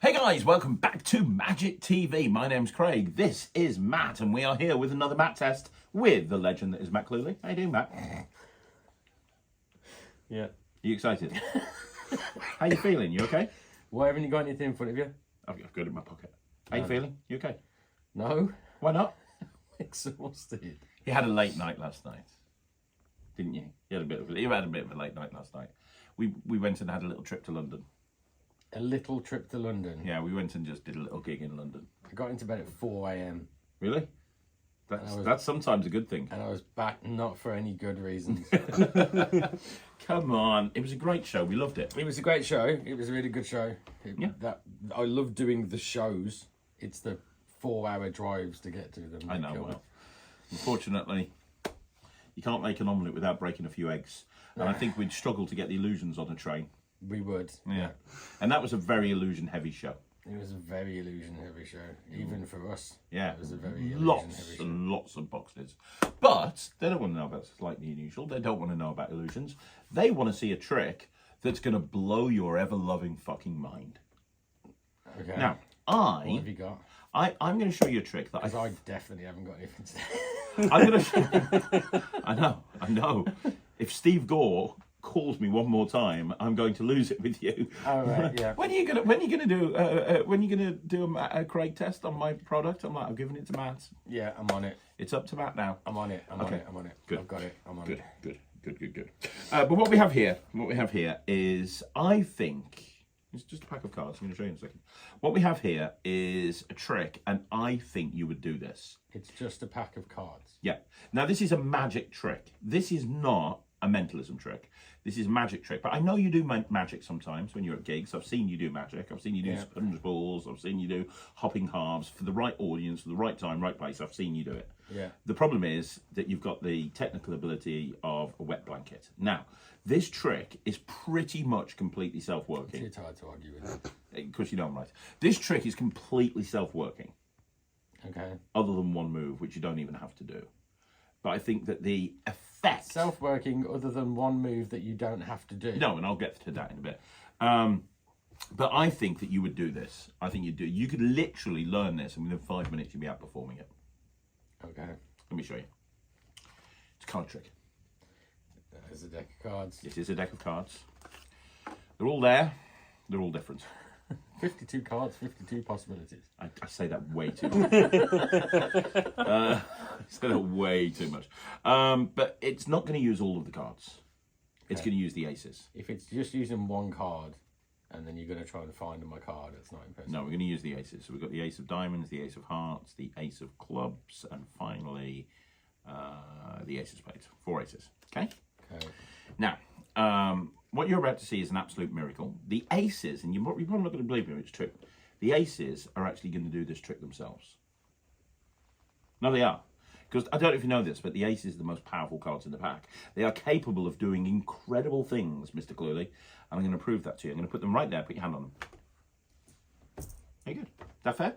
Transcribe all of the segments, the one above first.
Hey guys, welcome back to Magic TV. My name's Craig, this is Matt, and we are here with another Matt test with the legend that is Matt Cluley. How you doing, Matt? Yeah. Are you excited? How you feeling? You okay? Why haven't you got anything in front of you? I've got it in my pocket. How you feeling? You okay? No. Why not? Exhausted. You had a late night last night, didn't you? You had a bit of a late night last night. We went and had a little trip to London. A little trip to London. Yeah, we went and just did a little gig in London. I got into bed at 4 a.m. Really? That's sometimes a good thing. and I was back not for any good reasons. Come on, it was a great show. We loved it. It was a great show. It was a really good show. Yeah. I love doing the shows. It's the 4-hour drives to get to them. I know. Well, unfortunately, you can't make an omelette without breaking a few eggs. And I think we'd struggle to get the illusions on a train. We would. Yeah. And that was a very illusion-heavy show. It was a very illusion-heavy show, even for us. Yeah. It was a very lots illusion-heavy show. and lots of boxes. But they don't want to know about slightly unusual. They don't want to know about illusions. They want to see a trick that's going to blow your ever-loving fucking mind. Okay. Now, What have you got? I'm going to show you a trick that Because I definitely haven't got anything to say. I'm going to show I know. If Steve Gore calls me one more time, I'm going to lose it with you. Oh, right, yeah. When are you gonna do a Craig test on my product? I'm like, I'm giving it to Matt. Yeah, I'm on it. It's up to Matt now. I'm on it. I'm on it. Good. I've got it. I'm on Good, it. good. But what we have here is, I think, it's just a pack of cards. I'm going to show you in a second. What we have here is a trick, and I think you would do this. It's just a pack of cards. Yeah. Now, this is a magic trick. This is not a mentalism trick. This is a magic trick. But I know you do magic sometimes when you're at gigs. I've seen you do magic. I've seen you do sponge balls. I've seen you do hopping halves for the right audience, for the right time, right place. I've seen you do it. Yeah. The problem is that you've got the technical ability of a wet blanket. Now, this trick is pretty much completely self-working. It's hard to argue with it. Because you know I'm right. This trick is completely self-working. Okay. Other than one move, which you don't even have to do. But I think that the effect... Self-working other than one move that you don't have to do. No, and I'll get to that in a bit. But I think that you would do this. I think you'd do. You could literally learn this, and within 5 minutes you'd be outperforming it. Okay. Let me show you. It's a card trick. There's a deck of cards. This is a deck of cards. They're all there. They're all different. 52 cards, 52 possibilities. I say that way too much. I say that way too much. But it's not going to use all of the cards. It's going to use the aces. If it's just using one card, and then you're going to try and find my card, it's not impressive. No, we're going to use the aces. So we've got the ace of diamonds, the ace of hearts, the ace of clubs, and finally the ace of spades. 4 aces. Okay? Okay. Now, what you're about to see is an absolute miracle. The aces, and you're probably not going to believe me, it's true. The aces are actually going to do this trick themselves. No, they are. Because I don't know if you know this, but the aces are the most powerful cards in the pack. They are capable of doing incredible things, Mr. Cluley. And I'm going to prove that to you. I'm going to put them right there. Put your hand on them. Very good. Is that fair?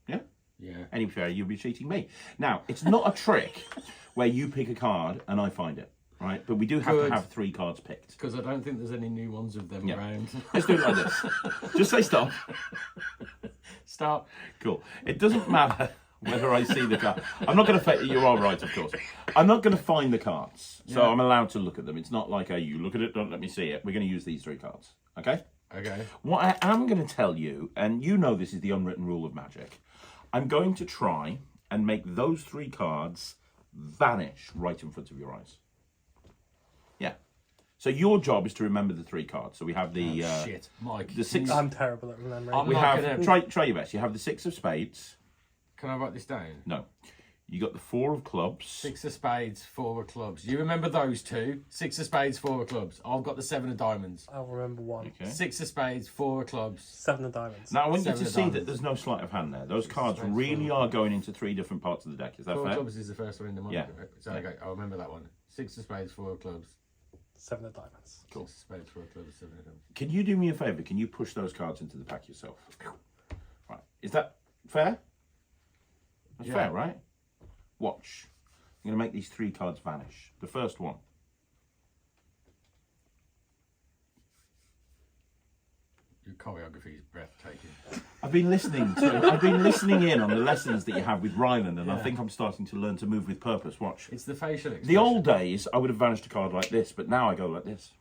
Yeah? Yeah. Any fair, you'll be cheating me. Now, it's not a trick where you pick a card and I find it. Right, but we do have to have 3 cards picked. Because I don't think there's any new ones of them around. Let's do it like this. Just say stop. Start. Cool. It doesn't matter whether I see the card. I'm not going to... You are right, of course. I'm not going to find the cards. So I'm allowed to look at them. It's not like, hey, you look at it, don't let me see it. We're going to use these 3 cards. Okay? Okay. What I am going to tell you, and you know this is the unwritten rule of magic, I'm going to try and make those 3 cards vanish right in front of your eyes. Yeah. So your job is to remember the 3 cards. So we have the shit, Mike. the 6. I'm terrible at remembering. We have try your best. You have the 6 of spades. Can I write this down? No. You got the 4 of clubs. 6 of spades, 4 of clubs. You remember those 2? 6 of spades, 4 of clubs. I've got the 7 of diamonds. I'll remember 1. Okay. 6 of spades, 4 of clubs. 7 of diamonds. Now I want you 7 to of see that diamonds. there's no sleight of hand there. Those cards spades, really 4 are going into 3 different parts of the deck. Is that 4 fair? of clubs is the first one in the month. Yeah. So okay, I'll remember that one. 6 of spades, 4 of clubs. 7 of diamonds. Cool. 6 of spades, 4 of clubs, 7 of diamonds. Can you do me a favour? Can you push those cards into the pack yourself? Right. Is that fair? That's fair, right? Watch. I'm going to make these 3 cards vanish. The first one. You choreography is breathtaking. I've been listening in on the lessons that you have with Ryland, and I think I'm starting to learn to move with purpose. Watch. It's the facial expression. The old days, I would have vanished a card like this, but now I go like this.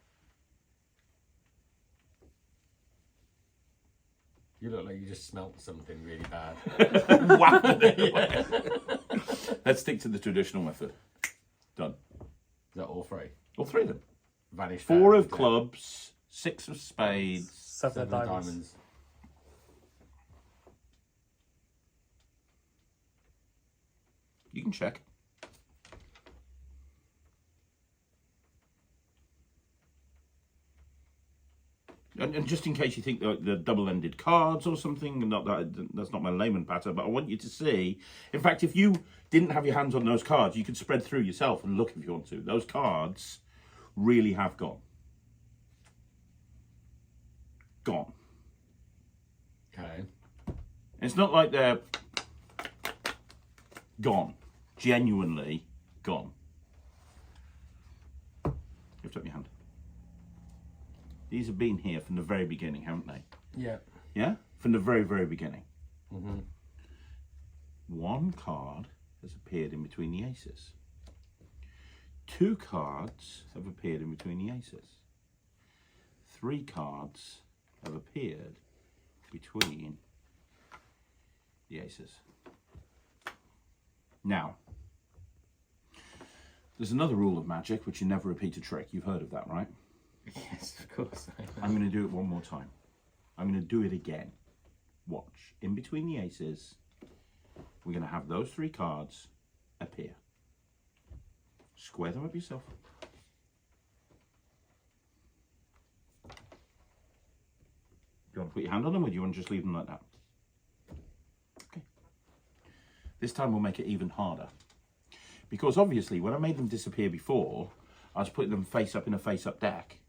You look like you just smelt something really bad. Whacked it. Let's stick to the traditional method. Done. Is that all three? All three of them. Vanished. 4 out, of clubs, 6 of spades. 7 of diamonds. You can check. And just in case you think the double-ended cards or something, that's not my layman patter, but I want you to see. In fact, if you didn't have your hands on those cards, you could spread through yourself and look if you want to. Those cards really have gone. Gone. Okay. It's not like they're gone. Genuinely gone. Lift up your hand. These have been here from the very beginning, haven't they? Yeah. Yeah? From the very, very beginning. Mm-hmm. 1 card has appeared in between the aces. 2 cards have appeared in between the aces. 3 cards have appeared between the aces. Now, there's another rule of magic, which you never repeat a trick. You've heard of that, right? Yes, of course. I'm going to do it one more time. I'm going to do it again. Watch. In between the aces, we're going to have those 3 cards appear. Square them up yourself. Do you want to put your hand on them, or do you want to just leave them like that? Okay. This time we'll make it even harder. Because obviously, when I made them disappear before, I was putting them face up in a face-up deck.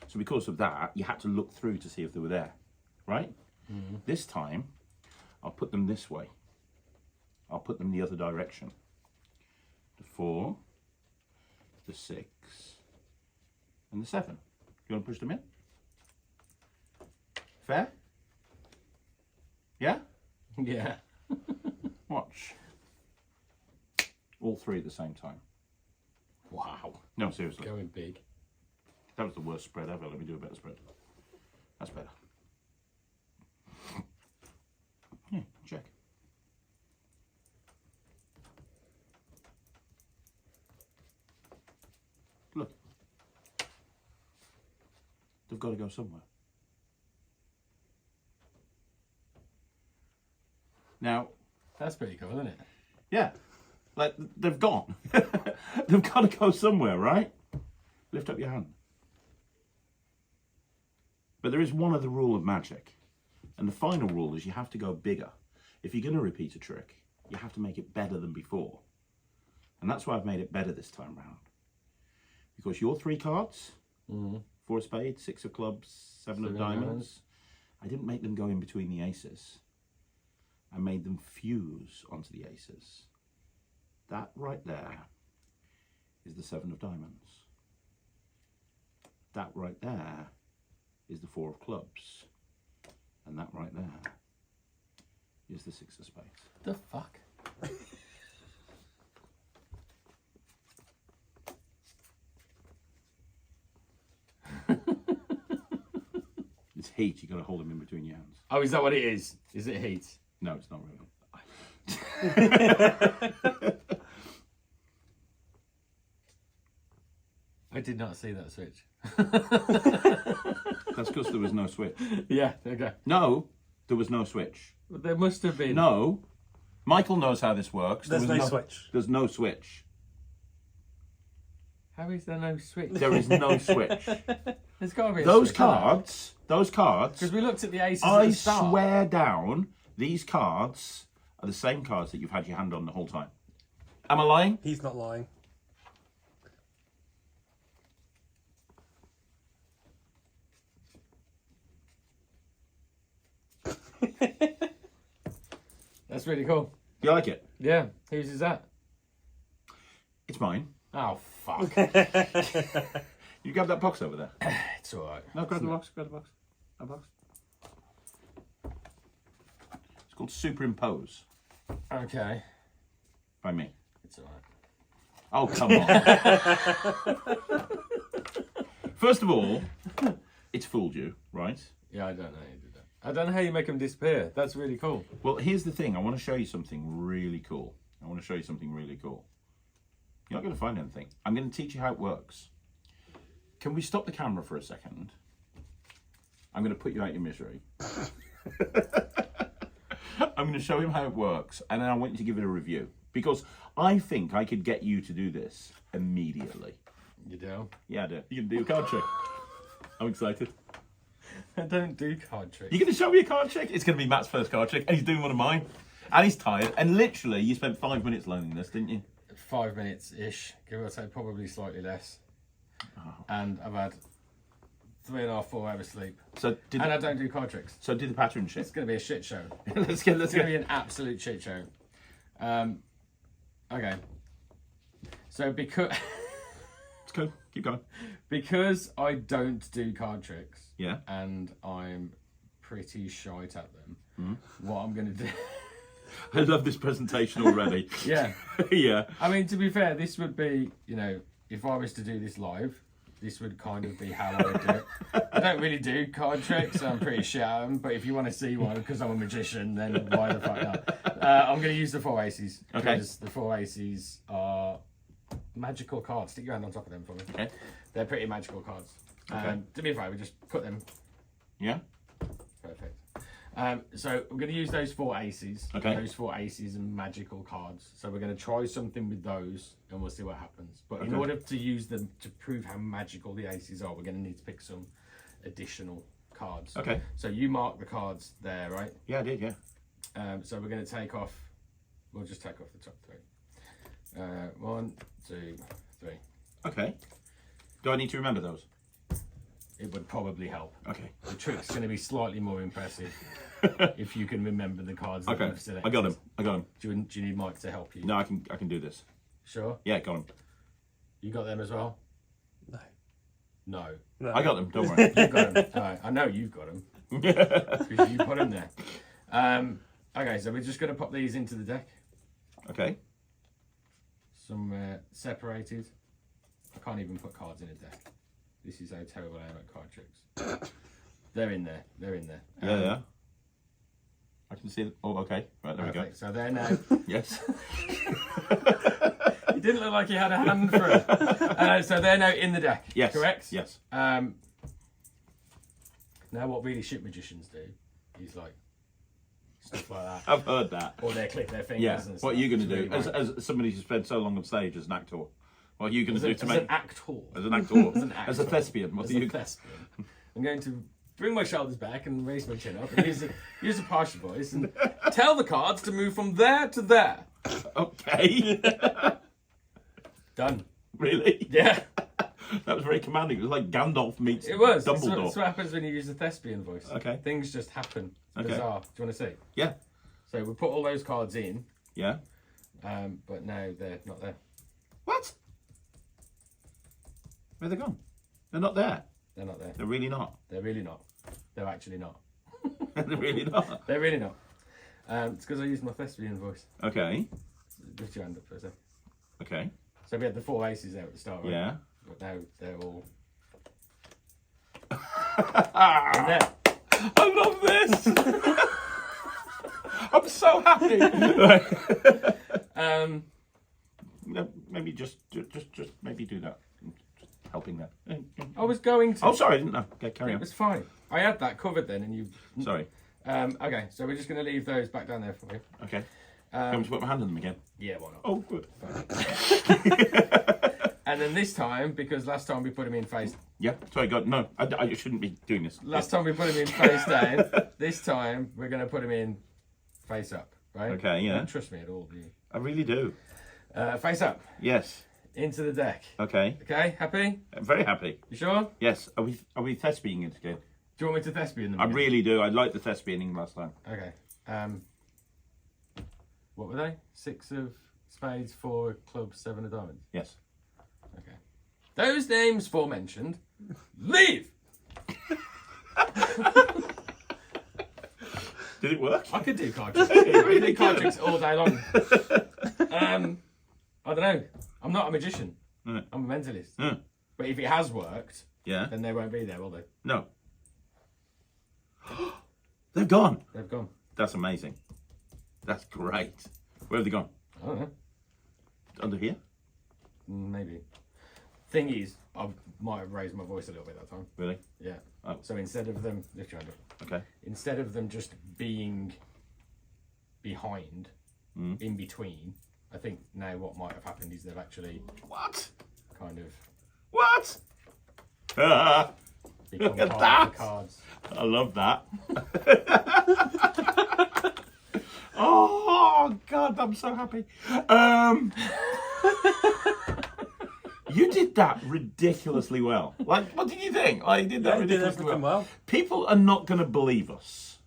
So because of that, you had to look through to see if they were there, right? Mm-hmm. This time, I'll put them this way. I'll put them the other direction. The 4, the 6, and the 7. You want to push them in? Fair? Yeah? Yeah. Watch. All 3 at the same time. Wow. No, seriously. Going big. That was the worst spread ever. Let me do a better spread. That's better. Yeah, check. Look. They've got to go somewhere. Now, That's pretty cool, isn't it? yeah, like they've gone. They've got to go somewhere, right? Lift up your hand. But there is one other rule of magic. And the final rule is you have to go bigger. If you're going to repeat a trick, you have to make it better than before. And that's why I've made it better this time round. Because your 3 cards, 4 of spades, 6 of clubs, 7 of diamonds, I didn't make them go in between the aces. I made them fuse onto the aces. That right there is the 7 of diamonds. That right there is the 4 of clubs. And that right there is the 6 of spades. The fuck? It's heat, you've got to hold them in between your hands. Oh, is that what it is? Is it heat? No, it's not really. I did not see that switch. That's because there was no switch. Yeah, okay. No, there was no switch. There must have been. No. Michael knows how this works. There's There was no switch. There's no switch. How is there no switch? There is no switch. There's got to be a Those switch. cards, Because we looked at the aces at I the start. swear down, these cards are the same cards that you've had your hand on the whole time. Am I lying? He's not lying. That's really cool. You like it? Yeah. Whose is that? It's mine. Oh, fuck. You grab that box over there. It's alright. No, grab the box, grab the box. Grab the box. called Superimpose Okay. by me. It's all right. Oh, come on. First of all, it's fooled you, right? Yeah, I don't know how you do that. I don't know how you make them disappear. That's really cool. Well, here's the thing. I want to show you something really cool. You're not going to find anything. I'm going to teach you how it works. Can we stop the camera for a second? I'm going to put you out your misery. I'm going to show him how it works, and then I want you to give it a review. Because I think I could get you to do this immediately. You do? Yeah, I do. You can do a card trick. I'm excited. I don't do card tricks. You're going to show me a card trick? It's going to be Matt's first card trick, and he's doing one of mine. And he's tired. And literally, you spent 5 minutes learning this, didn't you? 5 minutes-ish, give or take, probably slightly less. And I've had 3.5, 4 hours sleep. So did I don't do card tricks. So do the pattern shit. It's going to be a shit show. let's It's going to be an absolute shit show. Okay. So because Let's go. Keep going. because I don't do card tricks, Yeah. and I'm pretty shite at them, what I'm going to do... I love this presentation already. Yeah. Yeah. I mean, to be fair, this would be, if I was to do this live, this would kind of be how I would do it. I don't really do card tricks, I'm pretty shit at them, but if you want to see one, because I'm a magician, then why the fuck not? I'm going to use the 4 aces. Okay. Because the 4 aces are magical cards. Stick your hand on top of them for me. Okay. They're pretty magical cards. Okay. Do me a favour, just put them. Yeah. Perfect. So we're going to use those 4 aces. Okay. Those 4 aces and magical cards. So we're going to try something with those, and we'll see what happens. But in Okay. order to use them to prove how magical the aces are, we're going to need to pick some additional cards. Okay. So you mark the cards there, right? Yeah, I did. Yeah. So we're going to take off. We'll just take off the top 3. 1, 2, 3. Okay. Do I need to remember those? It would probably help. Okay. The trick's going to be slightly more impressive if you can remember the cards that Okay. you've selected. I got him. Do you need Mike to help you? No, I can do this. Sure. Yeah, got him. You got them as well? No. No. No. I got them. Don't worry. You got them. All right. I know you've got them because you put them there. Okay, so we're just going to pop these into the deck. Okay. Some separated. I can't even put cards in a deck. This is how terrible I am at card tricks. They're in there. Yeah. I can see it. Oh, okay. Right, there Perfect. So they're now. we go. Yes. You didn't look like you had a hand for it. So they're now in the deck. Yes. Correct? Yes. Now, what really shit magicians do is like stuff like that. I've heard that. Or they click their fingers Yeah. and stuff. What are you going to It's do really as somebody who's spent so long on stage as an actor? What are you going to do to as make an actor. as an actor? As an As a actor. thespian? What As are you? a thespian. I'm going to bring my shoulders back and raise my chin up and use a partial voice and tell the cards to move from there to there. Okay. Done. Really? Yeah. That was very commanding. It was like Gandalf meets It was. Dumbledore. That's what happens when you use a thespian voice. Okay. Things just happen. It's Okay. bizarre. Do you want to see? Yeah. So we put all those cards in, Yeah. but now they're not there. What? Where are they gone? They're not there. They're not there. They're really not. They're really not. They're actually not. They're really not. They're really not. It's because I used my thespian voice. Okay. Lift your hand up for a sec. Okay. So we had the 4 aces there at the start, right? Yeah. But now they're all in there. I love this. I'm so happy. Right. No, maybe just maybe do that. Just helping there. I was going to. Oh, sorry, I didn't know. Okay, carry It on. was fine. I had that covered then, and you. Sorry. Okay, so we're just going to leave those back down there for you. Okay. Can we put my hand on them again? Yeah, why not? Oh, good. And then this time, because last time we put them in face. Yeah. Sorry, God. No, I shouldn't be doing this. Last time we put them in face down. This time we're going to put them in face up, right? Okay, yeah. Don't trust me at all, do you? I really do. Face up Yes. into the deck. Okay. Okay, happy? I'm very happy. You sure? Yes. Are we thespianing it again? Do you want me to thespian them? I again? really do. I liked the thespianing last time. Okay. What were they? 6 of spades, 4 of clubs, 7 of diamonds. Yes. Okay. Those names forementioned, leave. Did it work? I could do card tricks. I could do card tricks all day long. I don't know. I'm not a magician. Right. I'm a mentalist. Yeah. But if it has worked, Yeah. then they won't be there, will they? No. They've gone. They've gone. That's amazing. That's great. Where have they gone? I don't know. Under here? Maybe. Thing is, I might have raised my voice a little bit that time. Really? Yeah. Oh. So instead of them, lift your hand up. Okay. Instead of them just being behind, in between, I think now what might have happened is they've actually What? kind of What? Ah, become Look at part that. of the cards. I love that. Oh God, I'm so happy. You did that ridiculously well. Like, what did you think? Like, you did that Yeah, you did ridiculously everything well. People are not going to believe us,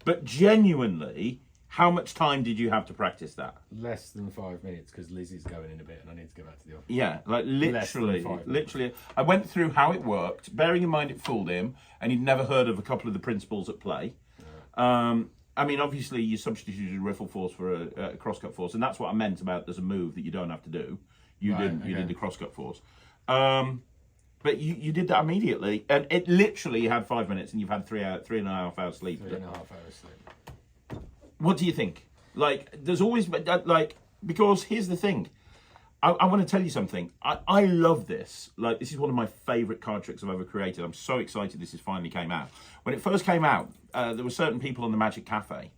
but genuinely, how much time did you have to practice that? Less than 5 minutes because Liz is going in a bit and I need to go back to the office. Yeah, like Less than literally, 5 minutes. literally. I went through how it worked, bearing in mind it fooled him, and he'd never heard of a couple of the principles at play. I mean, obviously, you substituted riffle force for a crosscut force, and that's what I meant about there's a move that you don't have to do. You Right, didn't. You okay. did the crosscut force. But you did that immediately, and it literally you had 5 minutes, and you've had 3.5 hours sleep. 3.5 hours sleep. What do you think? Like, there's always like, because here's the thing. I want to tell you something. I love this. Like, this is one of my favourite card tricks I've ever created. I'm so excited this has finally came out. When it first came out, there were certain people on the Magic Cafe,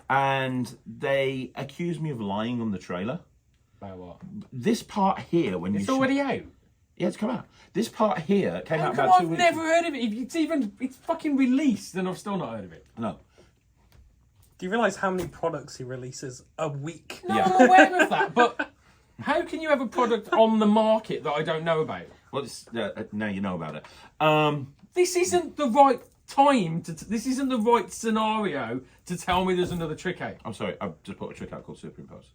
and they accused me of lying on the trailer. About what? This part here, when It's you already out. yeah, it's come out. This part here came How out come about 2 I've weeks. never heard of it? It's fucking released and I've still not heard of it. No. Do you realise how many products he releases a week? No, Yeah. I'm aware of that, but how can you have a product on the market that I don't know about? Well, it's, now you know about it. This isn't the right time this isn't the right scenario to tell me there's another trick out. I'm sorry, I've just put a trick out called Superimpose.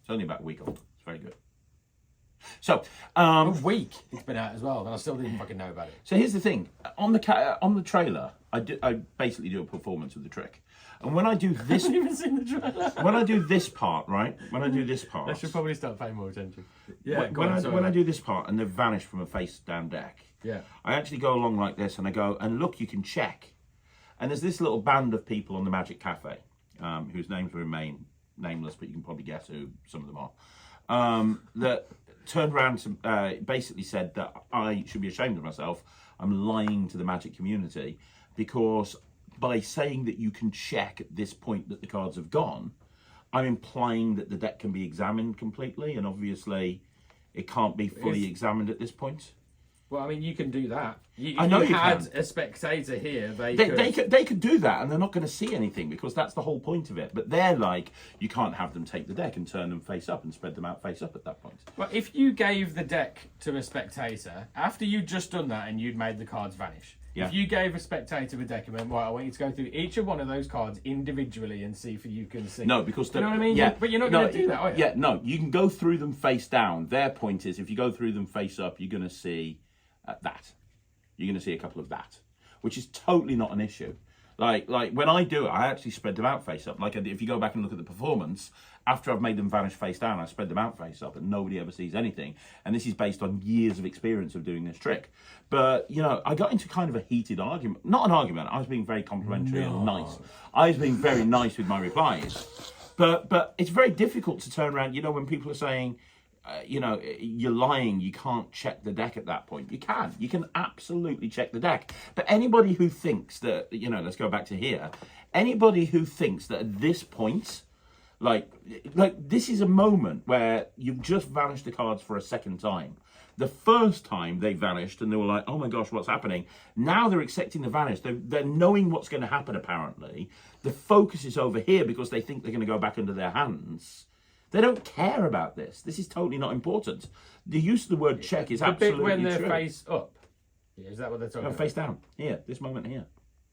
It's only about a week old. It's very good. So, A week it's been out as well, and I still didn't fucking know about it. so here's the thing. On the trailer, I basically do a performance of the trick. And when I do this, I haven't even seen the trailer. when I do this part, right? When I do this part, I should probably start paying more attention. Yeah, when I do this part and they've vanished from a face down deck, Yeah. I actually go along like this and I go, and look, you can check. And there's this little band of people on the Magic Cafe, whose names remain nameless, but you can probably guess who some of them are, that turned around to basically said that I should be ashamed of myself. I'm lying to the Magic community because by saying that you can check at this point that the cards have gone, I'm implying that the deck can be examined completely, and obviously it can't be fully examined at this point. Well, I mean, you can do that. I know you had can. a spectator here. They They could do that, and they're not going to see anything because that's the whole point of it. But they're like, you can't have them take the deck and turn them face up and spread them out face up at that point. Well, if you gave the deck to a spectator after you'd just done that and you'd made the cards vanish, Yeah. if you gave a spectator a deck and went, right, I want you to go through each of one of those cards individually and see if you can see. No, because you know what I mean. Yeah, But you're not going to do that, are you? Yeah, no, you can go through them face down. Their point is, if you go through them face up, you're going to see that. You're going to see a couple of that, which is totally not an issue. Like when I do it, I actually spread them out face up. Like if you go back and look at the performance, after I've made them vanish face down, I spread them out face up, and nobody ever sees anything. And this is based on years of experience of doing this trick. But you know, I got into kind of a heated argument. Not an argument. I was being very complimentary and nice. I was being very nice with my replies. But it's very difficult to turn around. You know, when people are saying, you know, you're lying, you can't check the deck at that point. You can absolutely check the deck. But anybody who thinks that, you know, let's go back to here, anybody who thinks that at this point, like this is a moment where you've just vanished the cards for a second time. The first time they vanished and they were like, oh my gosh, what's happening? Now they're accepting the vanish. They're knowing what's going to happen, apparently. The focus is over here because they think they're going to go back under their hands. They don't care about this. This is totally not important. The use of the word check is The bit absolutely when they're true. face up. Yeah, is that what they're talking No, about? face down. Here, this moment here.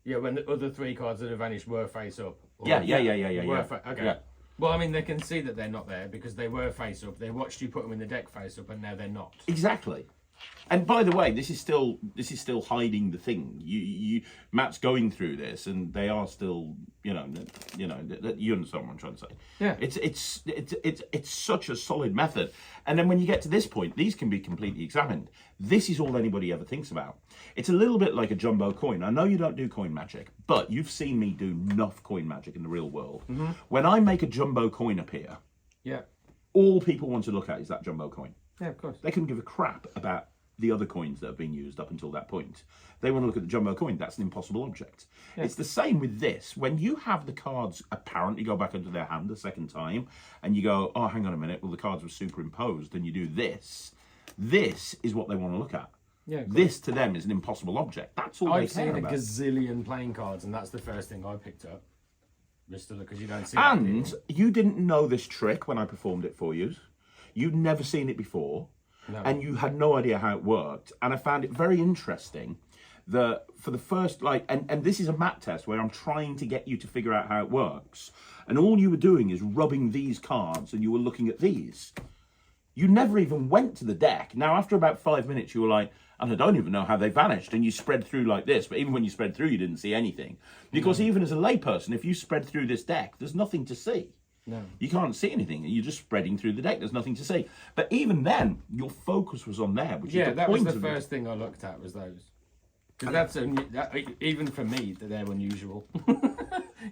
Yeah, when the other three cards that have vanished were face up. Or Yeah. were okay. Yeah. Well, I mean, they can see that they're not there because they were face up. They watched you put them in the deck face up, and now they're not. Exactly. And by the way, this is still hiding the thing. Matt's going through this, and they are still, you understand what I'm trying to say. Yeah. It's such a solid method. And then when you get to this point, these can be completely examined. This is all anybody ever thinks about. It's a little bit like a jumbo coin. I know you don't do coin magic, but you've seen me do enough coin magic in the real world. Mm-hmm. When I make a jumbo coin appear, yeah, all people want to look at is that jumbo coin. Yeah, of course. They couldn't give a crap about the other coins that have been used up until that point. They want to look at the jumbo coin. That's an impossible object. Yeah. It's the same with this. When you have the cards apparently go back into their hand a second time, and you go, oh, hang on a minute, well, the cards were superimposed, and you do this, this is what they want to look at. Yeah, this to them is an impossible object. That's all they care about. I've seen a gazillion playing cards, and that's the first thing I picked up. Just to look, because you don't see and you didn't know this trick when I performed it for you. You'd never seen it before. No. And you had no idea how it worked. And I found it very interesting that for the first, and this is a mat test where I'm trying to get you to figure out how it works. And all you were doing is rubbing these cards and you were looking at these. You never even went to the deck. Now, after about 5 minutes, you were like, and I don't even know how they vanished. And you spread through like this. But even when you spread through, you didn't see anything. Because even as a layperson, if you spread through this deck, there's nothing to see. No. You can't see anything. You're just spreading through the deck. There's nothing to see. But even then, your focus was on there. Which is the that point was the first thing I looked at was those. Because even for me, they're unusual.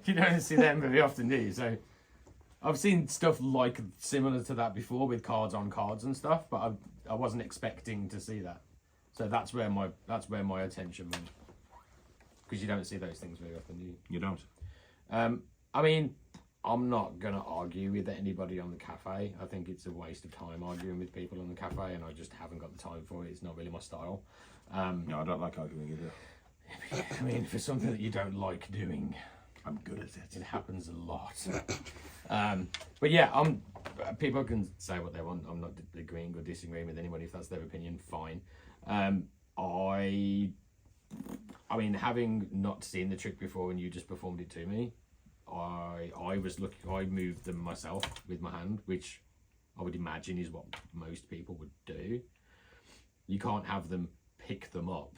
You don't see them very often, do you? So I've seen stuff like similar to that before with cards on cards and stuff, but I wasn't expecting to see that. So that's where my attention went. Because you don't see those things very often, do you? You don't. I mean, I'm not going to argue with anybody on the cafe. I think it's a waste of time arguing with people on the cafe, and I just haven't got the time for it. It's not really my style. No, I don't like arguing either. I mean, for something that you don't like doing, I'm good at it. It happens a lot. But yeah, people can say what they want. I'm not agreeing or disagreeing with anybody. If that's their opinion, fine. I mean, having not seen the trick before and you just performed it to me, I moved them myself with my hand, which I would imagine is what most people would do. You can't have them pick them up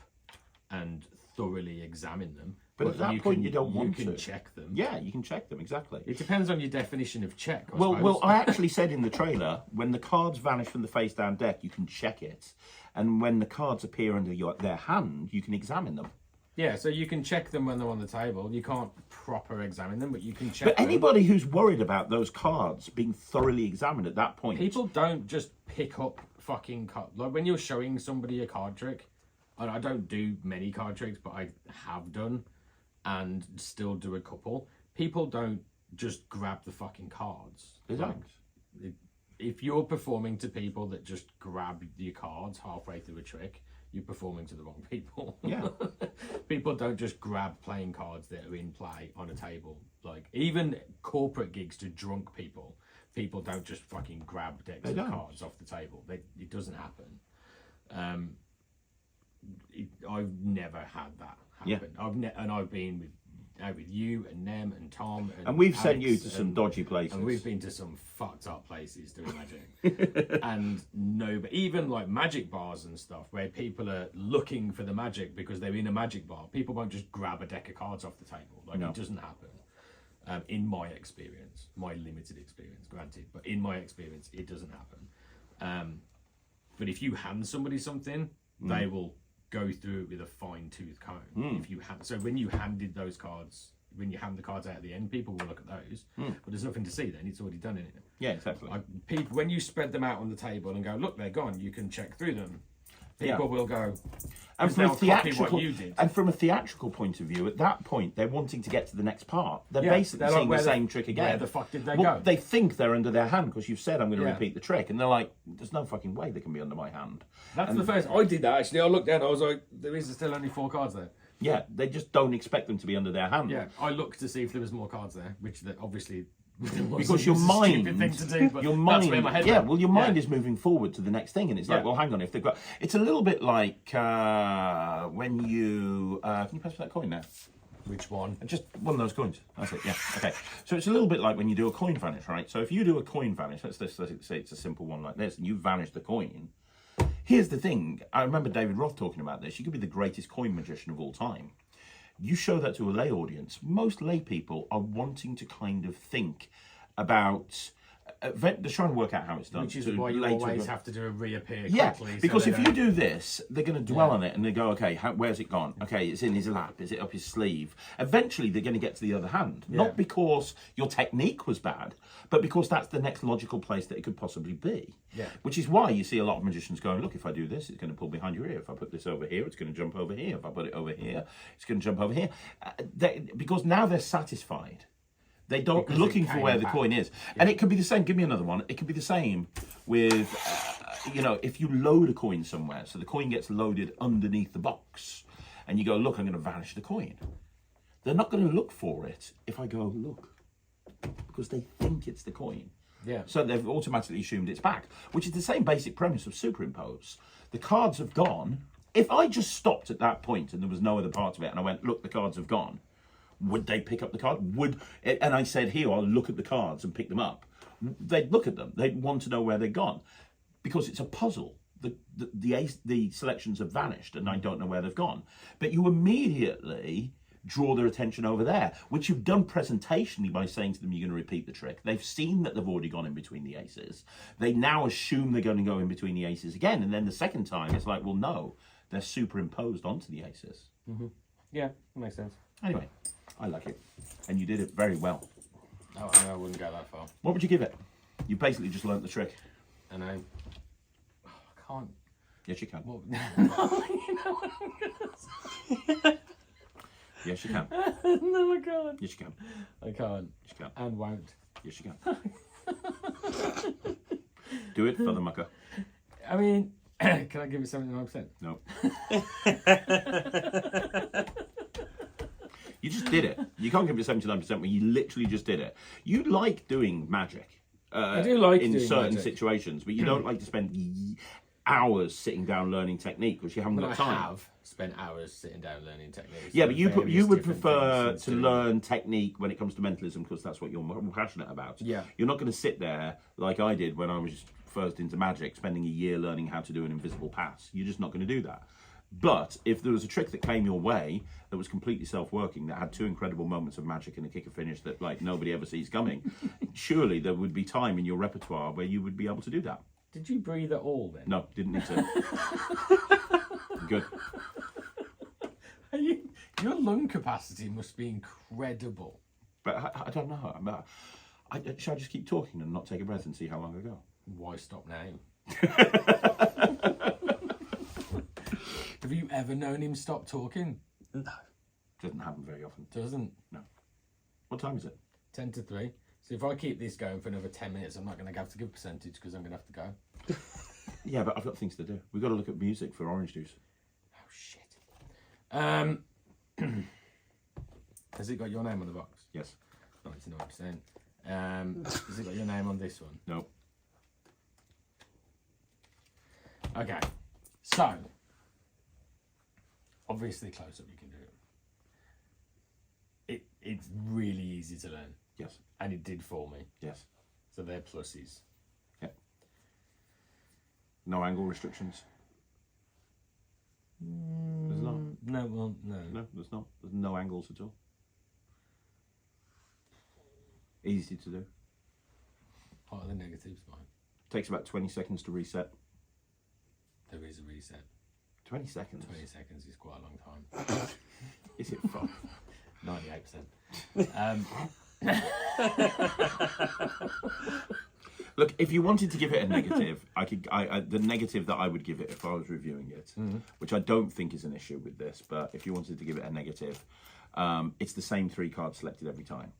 and thoroughly examine them. But at that point, you don't want to. You can check them. Yeah, you can check them, exactly. It depends on your definition of check, I Well, suppose. I actually said in the trailer, when the cards vanish from the face-down deck, you can check it. And when the cards appear under their hand, you can examine them. Yeah, so you can check them when they're on the table. You can't proper examine them, but you can check them. But anybody who's worried about those cards being thoroughly examined at that point... People don't just pick up fucking cards. Like, when you're showing somebody a card trick, and I don't do many card tricks, but I have done, and still do a couple, people don't just grab the fucking cards. They don't. If you're performing to people that just grab your cards halfway through a trick, you're performing to the wrong people. Yeah. People don't just grab playing cards that are in play on a table. Like, even corporate gigs to drunk people don't just fucking grab decks of cards off the table. It doesn't happen. I've never had that happen. Yeah. I've been with you and Nem and Tom and we've sent you to some dodgy places, and we've been to some fucked up places doing magic. And but even like magic bars and stuff where people are looking for the magic because they're in a magic bar, people won't just grab a deck of cards off the table. Like, no. It doesn't happen. In my experience, my limited experience, granted, but in my experience, it doesn't happen. But if you hand somebody something, they will go through it with a fine-tooth comb. If you so when you handed those cards, when you hand the cards out at the end, people will look at those, but there's nothing to see then. It's already done in it. Yeah, exactly. When you spread them out on the table and go, look, they're gone, you can check through them. People will go, and from a theatrical point of view, at that point, they're wanting to get to the next part. They're basically seeing the same trick again. Where the fuck did they go? They think they're under their hand because you've said, I'm going to repeat the trick. And they're like, there's no fucking way they can be under my hand. That's the first. I did that, actually. I looked down, I was like, there is still only 4 cards there. Yeah, they just don't expect them to be under their hand. Yeah, I looked to see if there was more cards there, which obviously... Because your mind, thing to do, but your mind, that's where my head went. Well, your mind is moving forward to the next thing, and it's like, well, hang on, if they've got, it's a little bit like when you, can you pass me that coin now? Which one? Just one of those coins. That's it. Yeah. Okay. So it's a little bit like when you do a coin vanish, right? So if you do a coin vanish, let's say it's a simple one like this, and you vanish the coin, Here's the thing. I remember David Roth talking about this. You could be the greatest coin magician of all time. You show that to a lay audience. Most lay people are wanting to kind of think about... they're trying to work out how it's done. Which is why you always have to do a reappear quickly. Yeah, so because they if you don't- do this, they're going to dwell on it and they go, okay, where's it gone? Okay, it's in his lap. Is it up his sleeve? Eventually, they're going to get to the other hand. Yeah. Not because your technique was bad, but because that's the next logical place that it could possibly be. Yeah. Which is why you see a lot of magicians going, look, if I do this, it's going to pull behind your ear. If I put this over here, it's going to jump over here. If I put it over here, it's going to jump over here. Because now they're satisfied. They don't Because looking it for where came the back. coin is, and it could be the same. Give me another one. It could be the same with, if you load a coin somewhere, so the coin gets loaded underneath the box, and you go, look, I'm going to vanish the coin. They're not going to look for it if I go, look, because they think it's the coin. Yeah. So they've automatically assumed it's back, which is the same basic premise of Superimpose. The cards have gone. If I just stopped at that point and there was no other part of it, and I went, look, the cards have gone. Would they pick up the card? And I said, here, I'll look at the cards and pick them up. They'd look at them. They'd want to know where they've gone, because it's a puzzle. The selections have vanished, and I don't know where they've gone. But you immediately draw their attention over there, which you've done presentationally by saying to them you're going to repeat the trick. They've seen that they've already gone in between the aces. They now assume they're going to go in between the aces again, and then the second time it's like, well, no, they're superimposed onto the aces. Mm-hmm. Yeah, that makes sense. Anyway, I like it. And you did it very well. Oh, I wouldn't go that far. What would you give it? You basically just learnt the trick. And I can't. Yes, you can. Well, you know what I'm gonna say. Yes, you can. No, I can't. Yes, you can. I can't. Yes, you can. And won't. Yes, you can. Do it for the mucker. I mean, can I give it 79%? No. You just did it. You can't give it 79% when you literally just did it. You like doing magic. I do like in doing certain magic. situations, but you don't like to spend hours sitting down learning technique because you haven't But got I time. have spent hours sitting down learning techniques. Yeah, but you various would different prefer things to doing- learn technique when it comes to mentalism because that's what you're more passionate about. Yeah. You're not going to sit there like I did when I was first into magic, spending a year learning how to do an invisible pass. You're just not going to do that. But if there was a trick that came your way that was completely self-working, that had two incredible moments of magic and a kick of finish that like nobody ever sees coming, surely there would be time in your repertoire where you would be able to do that. Did you breathe at all then? No, didn't need to. Good. Your lung capacity must be incredible. But I don't know. Should I just keep talking and not take a breath and see how long I go? Why stop now? Have you ever known him stop talking? No. Doesn't happen very often. Doesn't. No. What time is it? 10 to 3. So if I keep this going for another 10 minutes, I'm not going to have to give percentage because I'm going to have to go. Yeah, but I've got things to do. We've got to look at music for orange juice. Oh, shit. Has it got your name on the box? Yes. 99%. Has it got your name on this one? No. Okay. So, obviously close up you can do it. It's really easy to learn. Yes. And it did for me. Yes. So they're pluses. Yeah. No angle restrictions. There's not. No, well, no. No, there's not. There's no angles at all. Easy to do. Part of the negatives, mine. Takes about 20 seconds to reset. There is a reset. 20 seconds? 20 seconds is quite a long time. Is it fun? 98%. Look, if you wanted to give it a negative, the negative that I would give it if I was reviewing it, which I don't think is an issue with this, but if you wanted to give it a negative, it's the same 3 cards selected every time.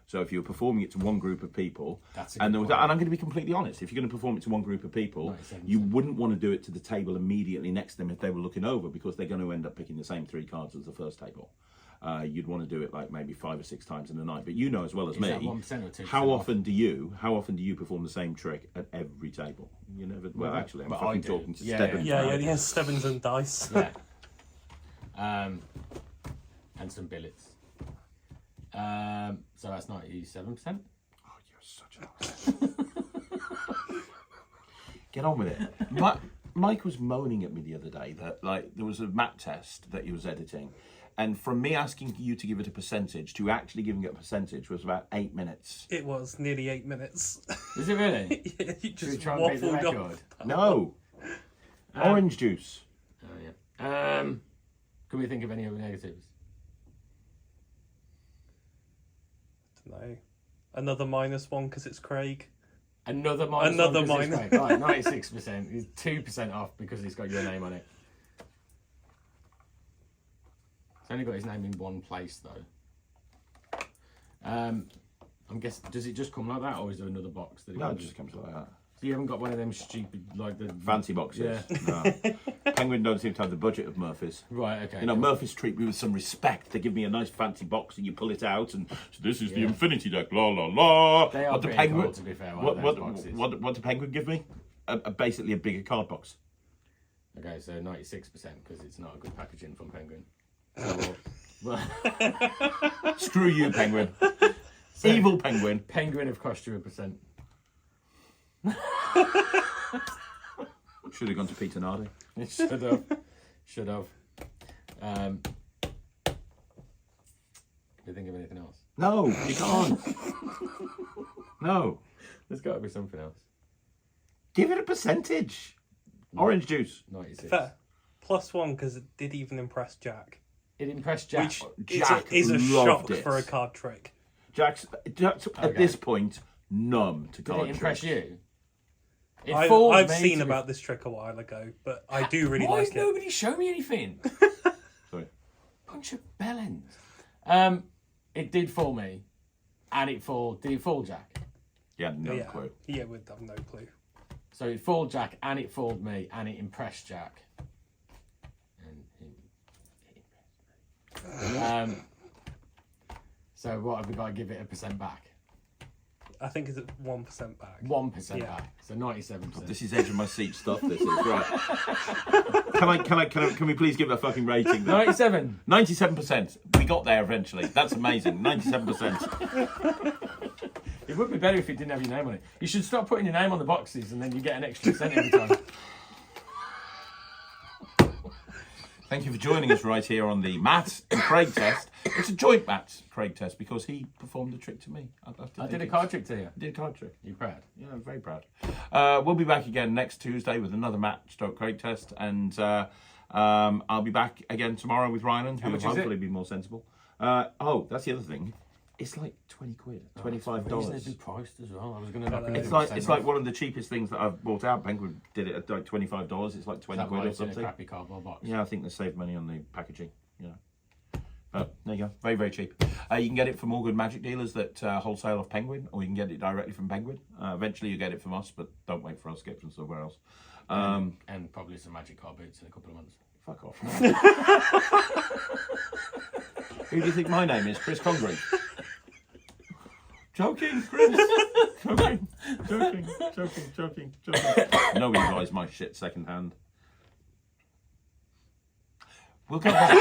So if you're performing it to one group of people, That's a and, good and point. I'm going to be completely honest, if you're going to perform it to one group of people, 97%. you wouldn't want to do it to the table immediately next to them if they were looking over, because they're going to end up picking the same 3 cards as the first table. You'd want to do it like maybe 5 or 6 times in a night. But you know as well as Is me, that 1% or 2% how off? often do you perform the same trick at every table? You never. Well, actually, I'm But fucking I do. talking to Yeah, Stebbins. Yeah, now. yeah, Stebbins and dice. Yeah. And some billets. So that's 97%. Oh, you're such an ass. Get on with it. Mike was moaning at me the other day that like there was a mat test that he was editing, and from me asking you to give it a percentage to actually giving it a percentage was about 8 minutes. It was nearly 8 minutes. Is it really? Yeah, you Should we just try and beat the waffled record? on. No, orange juice. Oh yeah. Can we think of any other negatives? No. Another -1 because it's Craig. Another minus. Another one 'cause it's minus. great. Right, 96%. He's 2% off because he's got your name on it. He's only got his name in one place though. I'm guessing, does it just come like that, or is there another box that No, it comes just comes like that. So you haven't got one of them stupid like the Fancy boxes. Yeah. No. Penguin don't seem to have the budget of Murphy's. Right. Okay. You know, Murphy's treat me with some respect. They give me a nice fancy box and you pull it out and so this is the Infinity deck, la la la. They are What the pretty Penguin? cool, to be fair. What the Penguin give me? Basically a bigger card box. Okay, so 96% because it's not a good packaging from Penguin. So, Screw you, Penguin. Evil Penguin. Penguin have cost you 1%. Should have gone to Peter Nardi. It should have. Should have. Can you think of anything else? No, you can't. No. There's got to be something else. Give it a percentage. Orange juice. 96. Fair. +1 because it did even impress Jack. It impressed Jack. Which Jack is a loved shock it. for a card trick. Jack's at this point numb to Did card it impress tricks. you? It fooled I've me seen to be- about this trick a while ago, but I do really Why like has it. nobody shown me anything? Sorry. Bunch of bellends. It did fool me, and it fooled. Did it fool Jack? Yeah, no Yeah, clue. yeah, we'd have no clue. So it fooled Jack, and it fooled me, and it impressed Jack. And it impressed me. So what have we got to give it 1% back? I think it's at 1% back. 1% Yeah. back. So 97%. This is edge of my seat stuff. This is right. Can we please give it a fucking rating? 97. 97%. We got there eventually. That's amazing. 97%. It would be better if it didn't have your name on it. You should stop putting your name on the boxes, and then you get an extra cent every time. Thank you for joining us right here on the Matt and Craig test. It's a joint Matt Craig test because he performed a trick to me. I did a card trick to you. I did a card trick. You proud? Yeah, I'm very proud. We'll be back again next Tuesday with another Matt Craig test, and I'll be back again tomorrow with Ryland, who will much is it? hopefully be more sensible. That's the other thing. It's like 20 quid, $25. Reasonably priced as well. I was going to knock it It's like one of the cheapest things that I've bought out. Penguin did it at like $25. It's like 20 quid or in a something. crappy cardboard box. Yeah, I think they saved money on the packaging. Yeah. But there you go. Very, very cheap. You can get it from all good magic dealers that wholesale off Penguin, or you can get it directly from Penguin. Eventually you get it from us, but don't wait for us. Get it from somewhere else. And probably some magic card boots in a couple of months. Fuck off. Who do you think my name is? Chris Congreve. Joking, Chris. Joking. Nobody buys my shit second hand. We'll get back.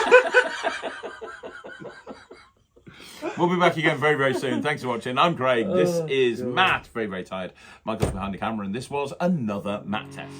We'll be back again very, very soon. Thanks for watching. I'm Craig. This is Matt. Very, very tired. Michael's behind the camera, and this was another Matt test.